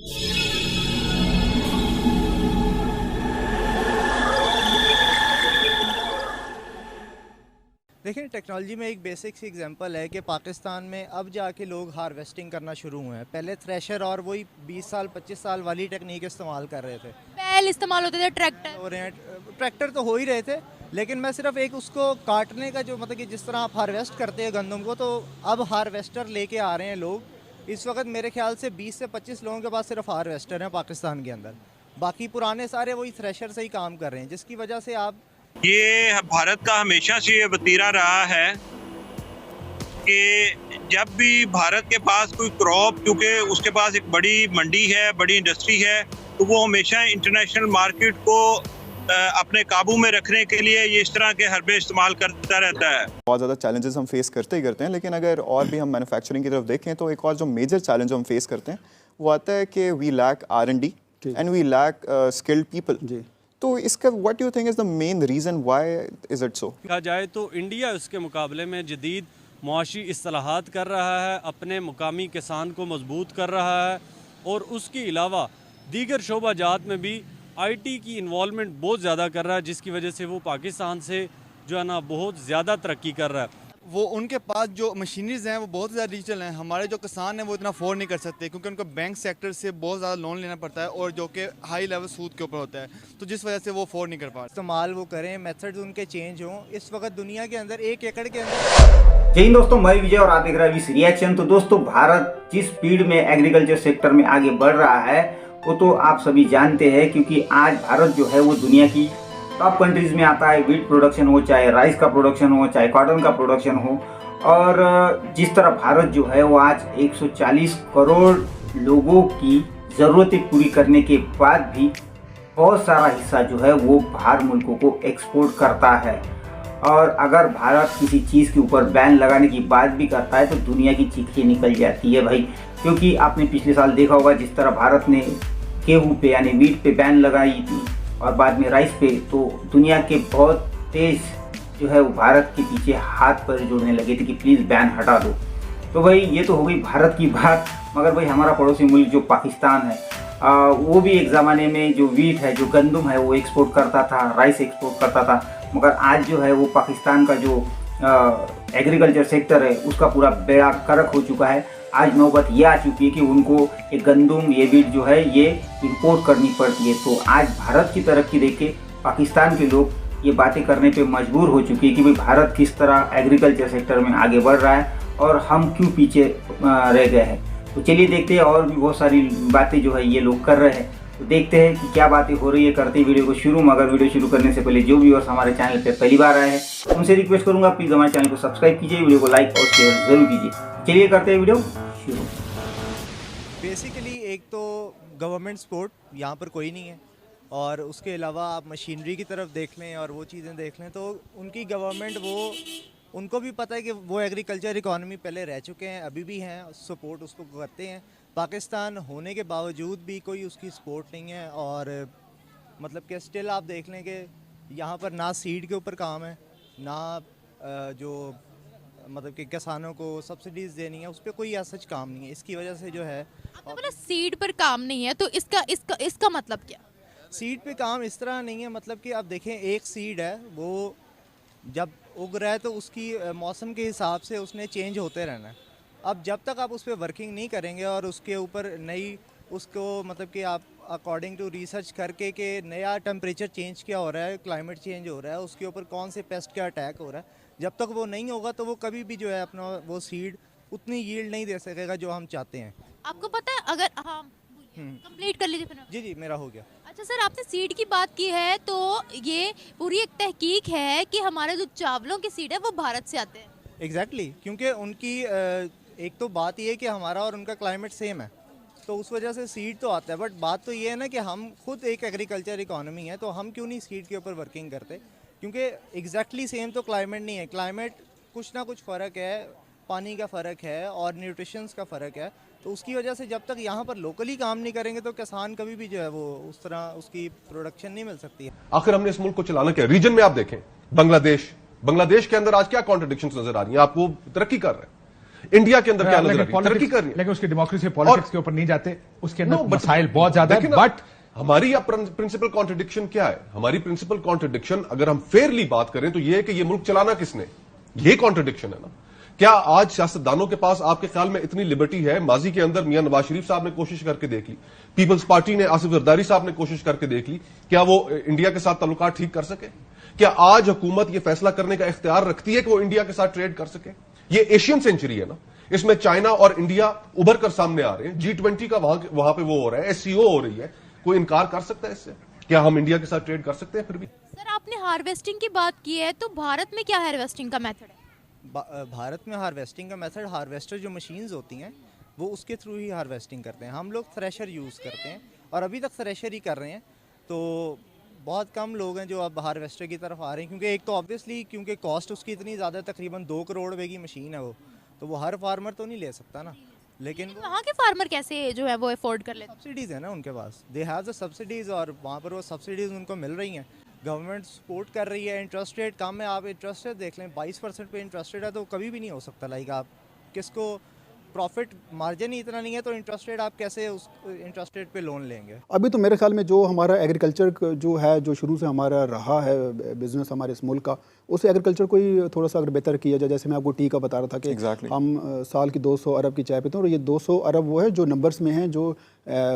देखिए, टेक्नोलॉजी में एक बेसिक सी एग्जांपल है कि पाकिस्तान में अब जाके लोग हार्वेस्टिंग करना शुरू हुए हैं। पहले थ्रेशर और वही 20 साल 25 साल वाली टेक्निक इस्तेमाल कर रहे थे। बैल इस्तेमाल होते थे, ट्रैक्टर हो रहे हैं, ट्रैक्टर तो हो ही रहे थे, लेकिन मैं सिर्फ एक उसको काटने का जो मतलब कि जिस तरह आप हार्वेस्ट करते हैं गंदम को, तो अब हार्वेस्टर लेके आ रहे हैं लोग। इस वक्त मेरे ख्याल से 20 से 25 लोगों के पास सिर्फ हार्वेस्टर हैं पाकिस्तान के अंदर। बाकी पुराने सारे वही थ्रेशर से ही काम कर रहे हैं, जिसकी वजह से आप ये भारत का हमेशा से ये वतीरा रहा है कि जब भी भारत के पास कोई क्रॉप, क्योंकि उसके पास एक बड़ी मंडी है, बड़ी इंडस्ट्री है, तो वो हमेशा इंटरनेशनल मार्केट को अपने काबू में रखने के लिए ये इस तरह के हरबे इस्तेमाल करता रहता है। बहुत ज़्यादा चैलेंजेस हम फेस करते ही करते हैं, लेकिन अगर और भी हम मैन्युफैक्चरिंग की तरफ देखें तो एक और जो मेजर चैलेंज हम फेस करते हैं वो आता है कि we lack R&D and we lack skilled people. तो इसका what do you think is the main reason, why is it so? कहा जाए तो इंडिया उसके मुकाबले में जदीद मुआशी इस्लाहात कर रहा है, अपने मुकामी किसान को मजबूत कर रहा है, और उसके अलावा दीगर शोबाजात में भी IT की इन्वॉल्वमेंट बहुत ज़्यादा कर रहा है, जिसकी वजह से वो पाकिस्तान से जो है ना बहुत ज़्यादा तरक्की कर रहा है। वो उनके पास जो मशीनरीज हैं वो बहुत ज़्यादा डिजिटल हैं। हमारे जो किसान हैं वो इतना अफोर्ड नहीं कर सकते, क्योंकि उनको बैंक सेक्टर से बहुत ज़्यादा लोन लेना पड़ता है, और जो कि हाई लेवल सूद के ऊपर होता है, तो जिस वजह से वो अफोर्ड नहीं कर पा रहे। इस्तेमाल वो करें, मेथड्स उनके चेंज हों। इस वक्त दुनिया के अंदर 1 एकड़ के अंदर। जय हिंद दोस्तों, मैं विजय और आप देख रहे हैं वीसी रिएक्शन। तो दोस्तों, भारत जिस स्पीड में एग्रीकल्चर सेक्टर में आगे बढ़ रहा है वो तो आप सभी जानते हैं, क्योंकि आज भारत जो है वो दुनिया की टॉप कंट्रीज में आता है। व्हीट प्रोडक्शन हो, चाहे राइस का प्रोडक्शन हो, चाहे कॉटन का प्रोडक्शन हो, और जिस तरह भारत जो है वो आज 140 करोड़ लोगों की ज़रूरतें पूरी करने के बाद भी बहुत सारा हिस्सा जो है वो बाहर मुल्कों को एक्सपोर्ट करता है। और अगर भारत किसी चीज़ के ऊपर बैन लगाने की बात भी करता है तो दुनिया की चीखें निकल जाती है भाई, क्योंकि आपने पिछले साल देखा होगा जिस तरह भारत ने गेहूँ पे यानी व्हीट पे बैन लगाई थी और बाद में राइस पे, तो दुनिया के बहुत तेज़ जो है वो भारत के पीछे हाथ पर जोड़ने लगे थे कि प्लीज़ बैन हटा दो। तो भाई ये तो हो गई भारत की बात, मगर भाई हमारा पड़ोसी मुल्क जो पाकिस्तान है वो भी एक ज़माने में जो व्हीट है, जो गंदम है, वो एक्सपोर्ट करता था, राइस एक्सपोर्ट करता था, मगर आज जो है वो पाकिस्तान का जो एग्रीकल्चर सेक्टर है उसका पूरा बेड़ा गर्क हो चुका है। आज नौबत ये आ चुकी है कि उनको ये गंदम, ये व्हीट जो है ये इंपोर्ट करनी पड़ती है। तो आज भारत की तरक्की देख के पाकिस्तान के लोग ये बातें करने पे मजबूर हो चुकी है कि भाई भारत किस तरह एग्रीकल्चर सेक्टर में आगे बढ़ रहा है और हम क्यों पीछे रह गए हैं। तो चलिए देखते हैं, और भी बहुत सारी बातें जो है ये लोग कर रहे हैं, तो देखते हैं कि क्या बातें हो रही है। करते हैं वीडियो को शुरू। मगर वीडियो शुरू करने से पहले जो व्यूअर्स हमारे चैनल पे पहली बार आए हैं उनसे रिक्वेस्ट करूंगा प्लीज़ हमारे चैनल को सब्सक्राइब कीजिए, वीडियो को लाइक और शेयर जरूर कीजिए। चलिए करते हैं वीडियो शुरू। बेसिकली एक तो गवर्नमेंट सपोर्ट यहाँ पर कोई नहीं है, और उसके अलावा आप मशीनरी की तरफ देख लें और वो चीज़ें देख लें तो उनकी गवर्नमेंट उनको भी पता है कि वो एग्रीकल्चर इकॉनमी पहले रह चुके हैं, अभी भी हैं, सपोर्ट उसको करते हैं। पाकिस्तान होने के बावजूद भी कोई उसकी सपोर्ट नहीं है, और मतलब कि स्टिल आप देख लें कि यहाँ पर ना सीड के ऊपर काम है, ना जो मतलब कि किसानों को सब्सिडीज़ देनी है, उस पर कोई ऐसा काम नहीं है। इसकी वजह से जो है आपने बोला सीड पर काम नहीं है, तो इसका मतलब क्या? सीड पे काम इस तरह नहीं है, मतलब कि आप देखें एक सीड है वो जब उग रहा है तो उसकी मौसम के हिसाब से उसने चेंज होते रहना है। अब जब तक आप उस पर वर्किंग नहीं करेंगे और उसके ऊपर नई उसको मतलब कि आप अकॉर्डिंग टू रिसर्च करके कि नया टेम्परेचर चेंज क्या हो रहा है, क्लाइमेट चेंज हो रहा है, उसके ऊपर कौन से पेस्ट का अटैक हो रहा है, जब तक वो नहीं होगा तो वो कभी भी जो है अपना वो सीड उतनी यील्ड नहीं दे सकेगा जो हम चाहते हैं। आपको पता है, अगर हाँ कंप्लीट कर लीजिए फिर। जी मेरा हो गया। अच्छा सर, आपने सीड की बात की है, तो ये पूरी एक तहकीक है कि हमारे जो चावलों के सीड है वो भारत से आते हैं। एग्जैक्टली, क्योंकि उनकी एक तो बात ये है कि हमारा और उनका क्लाइमेट सेम है, तो उस वजह से सीड तो आता है। बट बात तो ये है ना कि हम खुद एक एग्रीकल्चर इकॉनमी है, तो हम क्यों नहीं सीड के ऊपर वर्किंग करते, क्योंकि एग्जैक्टली सेम तो क्लाइमेट नहीं है। क्लाइमेट कुछ ना कुछ फ़र्क है, पानी का फ़र्क है और न्यूट्रिशंस का फ़र्क है, तो उसकी वजह से जब तक यहाँ पर लोकली काम नहीं करेंगे तो किसान कभी भी जो है वो उस तरह उसकी प्रोडक्शन नहीं मिल सकती है। आखिर हमने इस मुल्क को चलाना क्या? रीजन में आप देखें बांग्लादेश के अंदर आज क्या कॉन्ट्रडिक्शंस नजर आ रही हैं? आप वो तरक्की कर रहे हैं, इंडिया के अंदर क्या नजर आ रही है? तरक्की कर रही है, लेकिन उसकी डेमोक्रेसी पॉलिटिक्स के ऊपर नहीं जाते, उसके अंदर मसाइल बहुत ज्यादा है। बट हमारी प्रिंसिपल कॉन्ट्रडिक्शन क्या है? हमारी प्रिंसिपल कॉन्ट्रडिक्शन, अगर हम फेयरली बात करें, तो यह है कि ये मुल्क चलाना किसने, ये कॉन्ट्रडिक्शन है ना। क्या आज सियासतदानों के पास आपके ख्याल में इतनी लिबर्टी है? माजी के अंदर मियां नवाज शरीफ साहब ने कोशिश करके देख ली, पीपल्स पार्टी ने, आसिफ जरदारी साहब ने कोशिश करके देख ली, क्या वो इंडिया के साथ ताल्लुकात ठीक कर सके? क्या आज हुकूमत ये फैसला करने का इख्तियार रखती है कि वो इंडिया के साथ ट्रेड कर सके? ये एशियन सेंचुरी है ना, इसमें चाइना और इंडिया उभर कर सामने आ रहे हैं, G20 का वहां पे वो हो रहा है, SCO हो रही है, कोई इनकार कर सकता है इससे? क्या हम इंडिया के साथ ट्रेड कर सकते हैं फिर भी? सर आपने हार्वेस्टिंग की बात की है, तो भारत में क्या हार्वेस्टिंग का मेथड है? भारत में हार्वेस्टिंग का मेथड, हार्वेस्टर जो मशीन्स होती हैं वो उसके थ्रू ही हार्वेस्टिंग करते हैं। हम लोग थ्रेशर यूज़ करते हैं और अभी तक थ्रेशर ही कर रहे हैं। तो बहुत कम लोग हैं जो अब हार्वेस्टर की तरफ आ रहे हैं, क्योंकि एक तो ऑब्वियसली क्योंकि कॉस्ट उसकी इतनी ज़्यादा, तकरीबन 2 करोड़ रुपए की मशीन है वो, तो वो हर फार्मर तो नहीं ले सकता ना। लेकिन वहाँ के फार्मर कैसे जो है वो अफोर्ड कर लेते हैं? सब्सिडीज़ है ना उनके पास, दे हैव द सब्सिडीज़, और वहाँ पर वो सब्सिडीज़ उनको मिल रही हैं, गवर्नमेंट सपोर्ट कर रही है। इंटरेस्ट रेट कम है, आप इंटरेस्ट रेट देख लें, 22% पे इंटरेस्ट रेट है, तो कभी भी नहीं हो सकता। लाइक आप किसको प्रॉफिट मार्जिन ही इतना नहीं है, तो इंटरेस्ट रेट आप कैसे उस इंटरेस्ट रेट पे लोन लेंगे? अभी तो मेरे ख्याल में जो हमारा एग्रीकल्चर जो है, जो शुरू से हमारा रहा है बिजनेस हमारे इस मुल्क का, उस एग्रीकल्चर को ही थोड़ा सा अगर बेहतर किया जाए। जैसे मैं आपको टी का बता रहा था कि हम साल की 200 अरब की चाय पीते हैं, और ये 200 अरब वो है जो नंबर्स में हैं, जो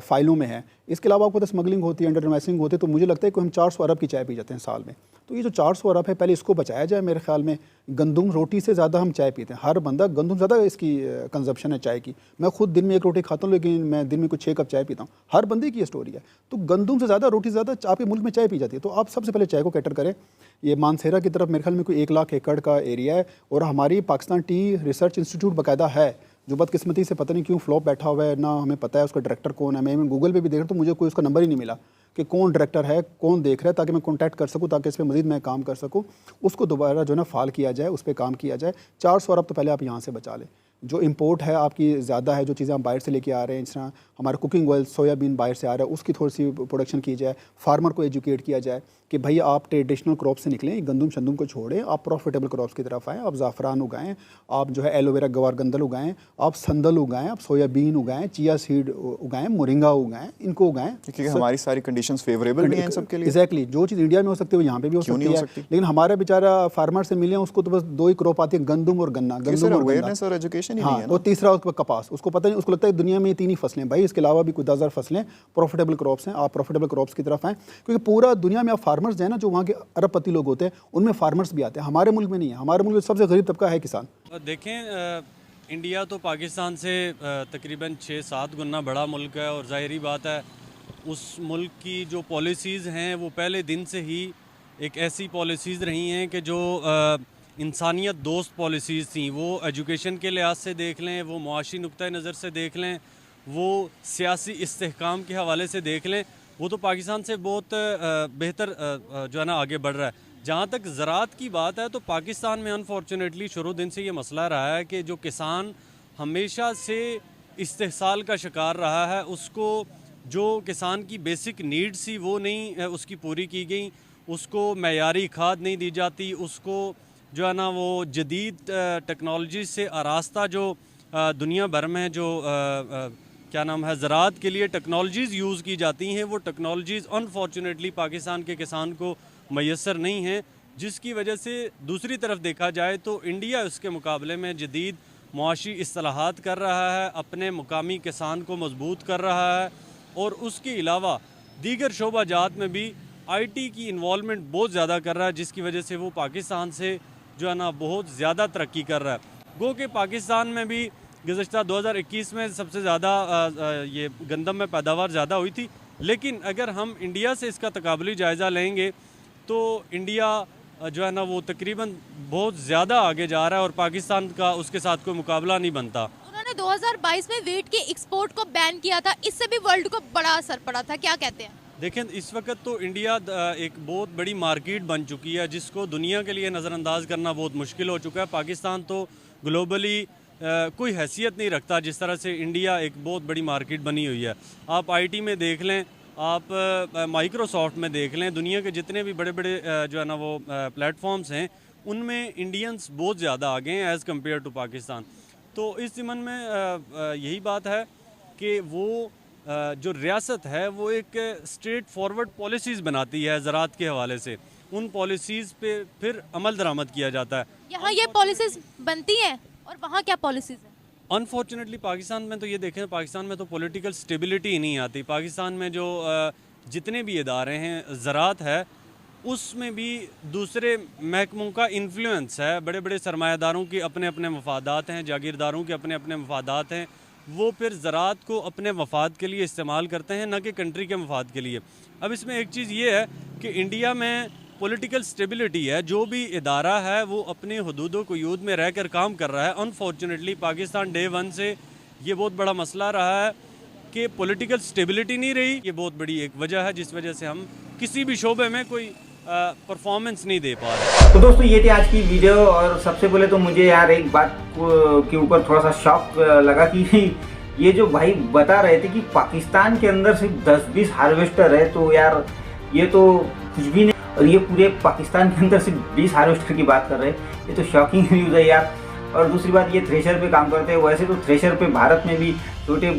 फाइलों में है। इसके अलावा आपको पता स्मगलिंग होती है, अंडर इन्वेस्टिंग होती है, तो मुझे लगता है कि हम 400 अरब की चाय पी जाते हैं साल में। तो ये जो 400 अरब है, पहले इसको बचाया जाए। मेरे ख्याल में गंदम रोटी से ज़्यादा हम चाय पीते हैं, हर बंदा गंदम ज़्यादा इसकी कंजप्शन है चाय की। मैं खुद दिन में 1 रोटी खाता हूँ, लेकिन मैं दिन में कुछ 6 कप चाय पीता हूँ। हर बंदे की ये स्टोरी है। तो गंदम से ज़्यादा, रोटी से ज़्यादा आपके मुल्क में चाय पी जाती है। तो आप सबसे पहले चाय को कैटर करें। ये मानसेरा की तरफ मेरे ख्याल में कोई 1 लाख एकड़ का एरिया है, और हमारी पाकिस्तान टी रिसर्च इंस्टीट्यूट बाकायदा है, जो बदकिस्मती से पता नहीं क्यों फ्लॉप बैठा हुआ है, ना हमें पता है उसका डायरेक्टर कौन है। मैं गूगल पे भी देख रहा हूँ, तो मुझे कोई उसका नंबर ही नहीं मिला कि कौन डायरेक्टर है, कौन देख रहा है, ताकि मैं कॉन्टैक्ट कर सकूँ, ताकि इस पर मजीद मैं काम कर सकूँ। उसको दोबारा जो है ना फाल किया जाए, उस पर काम किया जाए। 400 अरब तो पहले आप यहाँ से बचा लें। जो इंपोर्ट है आपकी ज़्यादा है, जो चीज़ें हम बाहर से लेके आ रहे हैं, जिस तरह हमारा कुकिंग ऑयल सोयाबीन बाहर से आ रहा है, उसकी थोड़ी सी प्रोडक्शन की जाए। फार्मर को एजुकेट किया जाए कि भाई आप ट्रेडिशनल क्रॉप से निकलें, गंदम शंदुम को छोड़ें, आप प्रॉफिटेबल क्रॉप्स की तरफ आएँ। आप ज़ाफ़रान उगाएँ, आप जो है एलोवेरा गवार गंदल उगाएँ, आप संदल उगाएँ, आप सोयाबीन उगाएँ, चिया सीड उगाएँ, मोरिंगा उगाएँ, इनको उगाएँ, क्योंकि हमारी सारी कंडीशंस फेवरेबल भी हैं सबके लिए। एग्जैक्टली, जो चीज़ इंडिया में हो सकती है वो यहाँ पे भी हो सकती है। लेकिन हमारा बेचारा फार्मर से मिले, उसको तो बस 2 ही क्रॉप आती है, गंदम और गन्ना। गंदम और अवेयरनेस और एजुकेशन ही नहीं है। और तीसरा कपास, उसको पता नहीं, उसको लगता है दुनिया में ये 3 ही फसलें भाई, इसके अलावा भी कुछ 10,000 फसलें प्रॉफिटेबल क्रॉप्स हैं। आप प्रॉफिटेबल क्रॉप्स की तरफ आएँ, क्योंकि पूरा दुनिया में आप फार्मर्स हैं ना, जो वहाँ के अरबपति लोग होते हैं, उनमें फार्मर्स भी आते हैं। हमारे मुल्क में नहीं है। हमारे मुल्क में सबसे गरीब तबका है किसान। देखें, इंडिया तो पाकिस्तान से तकरीबन 6-7 गुना बड़ा मुल्क है, और ज़ाहिरी बात है उस मुल्क की जो पॉलिसीज़ हैं वो पहले दिन से ही एक ऐसी पॉलिसीज़ रही हैं कि जो इंसानियत दोस्त पॉलिसीज़ थी। वो एजुकेशन के लिहाज से देख लें, वो मुआशी नुक्ता नज़र से देख लें, वो सियासी इस्तेहकाम के हवाले से देख लें, वो तो पाकिस्तान से बहुत बेहतर जो है ना आगे बढ़ रहा है। जहाँ तक ज़राअत की बात है, तो पाकिस्तान में अनफॉर्चुनेटली शुरू दिन से ये मसला रहा है कि जो किसान हमेशा से इस्तेहसाल का शिकार रहा है, उसको जो किसान की बेसिक नीड्स थी वो नहीं उसकी पूरी की गई, उसको मयारी खाद नहीं दी जाती, उसको जो है ना वो जदीद टेक्नोलॉजी से आरास्ता जो दुनिया भर में जो क्या नाम है ज़राअत के लिए टेक्नोलॉजीज़ यूज़ की जाती हैं, वो टेक्नोलॉजीज़ अनफॉर्चुनेटली पाकिस्तान के किसान को मैसर नहीं हैं, जिसकी वजह से दूसरी तरफ देखा जाए तो इंडिया उसके मुकाबले में जदीद मुआशी इस्लाहात कर रहा है, अपने मुकामी किसान को मजबूत कर रहा है, और उसके अलावा दीगर शोबाजात में भी IT की इन्वॉल्वमेंट बहुत ज़्यादा कर रहा है, जिसकी वजह से वो पाकिस्तान से जो है ना बहुत ज़्यादा तरक्की कर रहा है। गो कि पाकिस्तान में भी गुज़श्ता 2021 में सबसे ज़्यादा ये गंदम में पैदावार ज़्यादा हुई थी, लेकिन अगर हम इंडिया से इसका तकाबली जायज़ा लेंगे तो इंडिया जो है ना वो तकरीबन बहुत ज़्यादा आगे जा रहा है, और पाकिस्तान का उसके साथ कोई मुकाबला नहीं बनता। उन्होंने 2022 में वीट के एक्सपोर्ट को बैन किया था, इससे भी वर्ल्ड को बड़ा असर पड़ा था, क्या कहते हैं? देखें, इस वक्त तो इंडिया एक बहुत बड़ी मार्केट बन चुकी है, जिसको दुनिया के लिए नज़रअंदाज करना बहुत मुश्किल हो चुका है। पाकिस्तान तो ग्लोबली कोई हैसियत नहीं रखता, जिस तरह से इंडिया एक बहुत बड़ी मार्केट बनी हुई है। आप IT में देख लें, आप माइक्रोसॉफ्ट में देख लें, दुनिया के जितने भी बड़े बड़े जो है ना वो प्लेटफॉर्म्स हैं, उनमें इंडियंस बहुत ज़्यादा आगे हैं एज़ कम्पेयर टू पाकिस्तान। तो इस ज़मन में यही बात है कि वो जो रियासत है वो एक स्ट्रेट फॉरवर्ड पॉलिसीज़ बनाती है ज़राअत के हवाले से, उन पॉलिसीज़ पे फिर अमल दरामद किया जाता है। यहाँ ये पॉलिसीज़ बनती हैं और वहाँ क्या पॉलिसीज़ हैं? अनफॉर्चुनेटली पाकिस्तान में तो ये देखें, पाकिस्तान में तो पॉलिटिकल स्टेबिलिटी ही नहीं आती। पाकिस्तान में जो जितने भी इदारे हैं, ज़राअत है, उसमें भी दूसरे महकमों का इन्फ्लुएंस है। बड़े बड़े सरमायादारों के अपने अपने मफादात हैं, जागीरदारों के अपने अपने मफादात हैं। वो फिर ज़राअत को अपने मफाद के लिए इस्तेमाल करते हैं, न कि कंट्री के मफाद के लिए। अब इसमें एक चीज़ ये है कि इंडिया में पॉलिटिकल स्टेबिलिटी है, जो भी इदारा है वो अपने हुदूद क़ुयूद में रह कर काम कर रहा है। अनफॉर्चुनेटली पाकिस्तान डे 1 से ये बहुत बड़ा मसला रहा है कि पॉलिटिकल स्टेबिलिटी नहीं रही। ये बहुत बड़ी एक वजह है जिस वजह से हम किसी भी शोबे में कोई परफॉर्मेंस नहीं दे पा रहे। तो दोस्तों ये थी आज की वीडियो, और सबसे पहले तो मुझे यार एक बात के ऊपर थोड़ा सा शॉक लगा कि ये जो भाई बता रहे थे कि पाकिस्तान के अंदर सिर्फ 10-20 हार्वेस्टर है, तो यार ये तो कुछ भी नहीं। और ये पूरे पाकिस्तान के अंदर सिर्फ 20 हार्वेस्टर की बात कर रहे हैं, ये तो शॉकिंग न्यूज़ है यार। और दूसरी बात, ये थ्रेशर पे काम करते हैं। वैसे तो थ्रेशर पे भारत में भी छोटे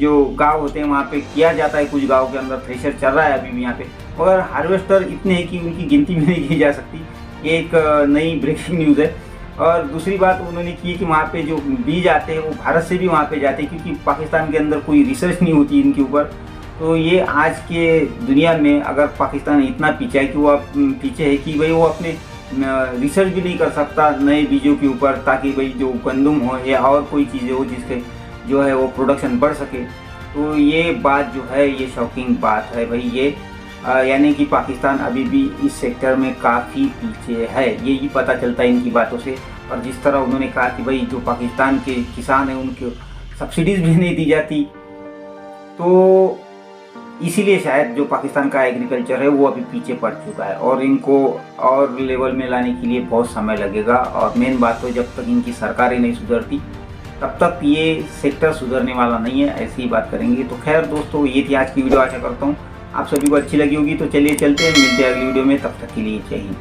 जो गांव होते हैं वहाँ पे किया जाता है, कुछ गांव के अंदर थ्रेशर चल रहा है अभी भी यहाँ पे, मगर हार्वेस्टर इतने हैं कि उनकी गिनती भी नहीं की जा सकती। ये एक नई ब्रेकिंग न्यूज़ है। और दूसरी बात उन्होंने की कि वहाँ पे जो बीज आते हैं वो भारत से भी वहाँ पे जाते हैं, क्योंकि पाकिस्तान के अंदर कोई रिसर्च नहीं होती इनके ऊपर। तो ये आज के दुनिया में अगर पाकिस्तान इतना पीछे है कि वो पीछे है कि भाई वो अपने रिसर्च भी नहीं कर सकता नए बीजों के ऊपर, ताकि भाई जो गंदम हो या और कोई चीज़ें हो जिसके जो है वो प्रोडक्शन बढ़ सके। तो ये बात जो है ये शॉकिंग बात है भाई। ये यानी कि पाकिस्तान अभी भी इस सेक्टर में काफ़ी पीछे है, यही पता चलता है इनकी बातों से। और जिस तरह उन्होंने कहा कि भाई जो पाकिस्तान के किसान हैं उनको सब्सिडीज़ भी नहीं दी जाती, तो इसीलिए शायद जो पाकिस्तान का एग्रीकल्चर है वो अभी पीछे पड़ चुका है, और इनको और लेवल में लाने के लिए बहुत समय लगेगा। और मेन बात तो जब तक इनकी सरकारें नहीं सुधरती तब तक ये सेक्टर सुधरने वाला नहीं है, ऐसी ही बात करेंगे। तो खैर दोस्तों, ये थी आज की वीडियो। आशा करता हूँ आप सभी को अच्छी लगी होगी। तो चलिए चलते हैं, मिलते हैं अगली वीडियो में, तब तक के लिए जय हिंद।